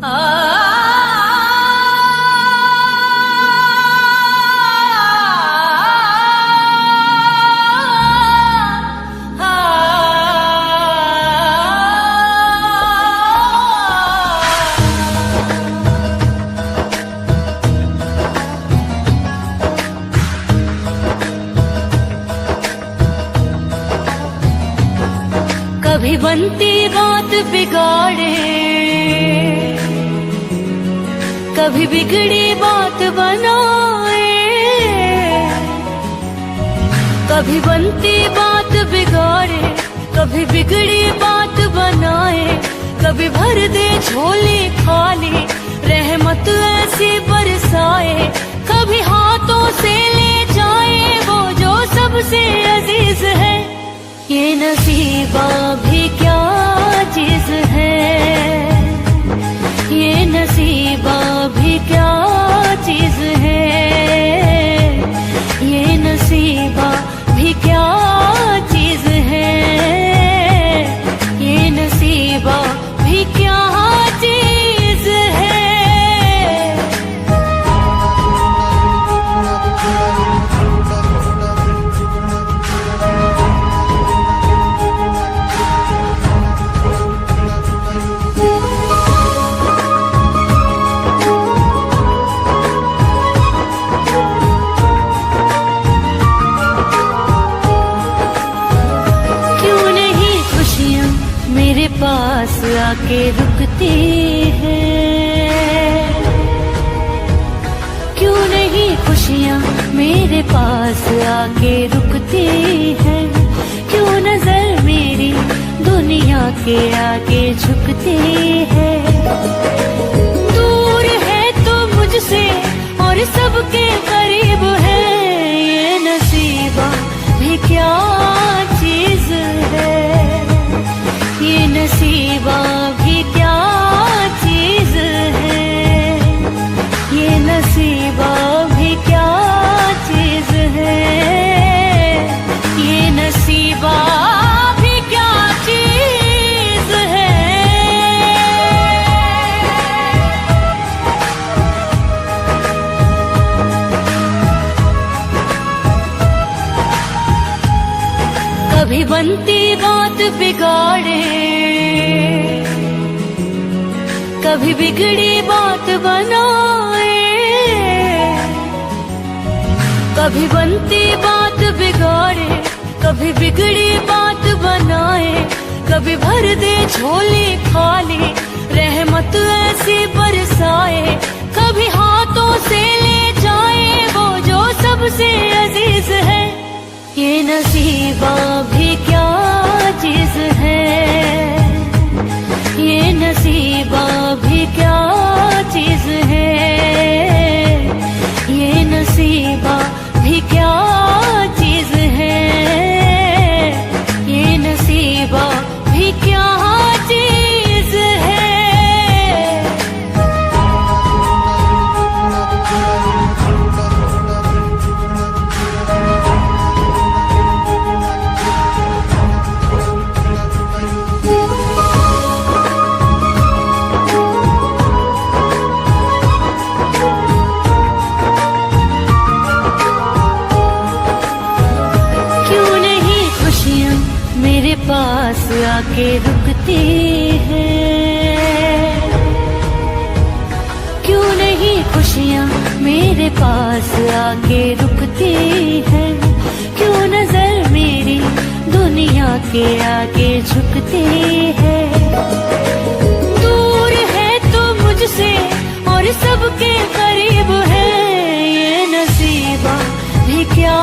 कभी बनती बात बिगाड़े, कभी बिगड़ी बात बनाए। कभी बनती बात बिगाड़े, कभी बिगड़ी बात बनाए। कभी भर दे झोली खाली, रहमत ऐसी बरसाए। कभी हाथों से ले जाए वो जो सबसे अजीज है। ये नसीबा भी क्या चीज है, ये नसीबा भी क्या चीज है। ये नसीबा भी क्या चीज है, ये नसीबा भी क्या चीज है। मेरे पास आके रुकती है, क्यों नहीं खुशियाँ मेरे पास आके रुकती है। क्यों नजर मेरी दुनिया के आगे झुकती है। दूर है तो मुझसे और सबके करीब है। ये नसीबा भी क्या चीज है, ये नसीबा भी क्या चीज है। ये नसीबा भी क्या चीज है, ये नसीबा भी क्या चीज है। कभी बनती बात बिगाड़े, कभी बिगड़ी बात बनाए। कभी बनती बात बिगाड़े, कभी बिगड़ी बात बनाए। कभी भर दे झोली खाली, रहमत ऐसी बरसाए। कभी हाथों से ले जाए वो जो सबसे अजीज है। ये नसीबा भी क्या चीज है, ये नसीबा भी क्या चीज है। ये नसीबा भी क्या चीज है, ये नसीबा भी क्या चीज है। मेरे पास आके रुकती है, क्यों नहीं खुशियाँ मेरे पास आके रुकती है। क्यों नजर मेरी दुनिया के आगे झुकती है। दूर है तो मुझसे और सबके करीब है। ये नसीबा भी क्या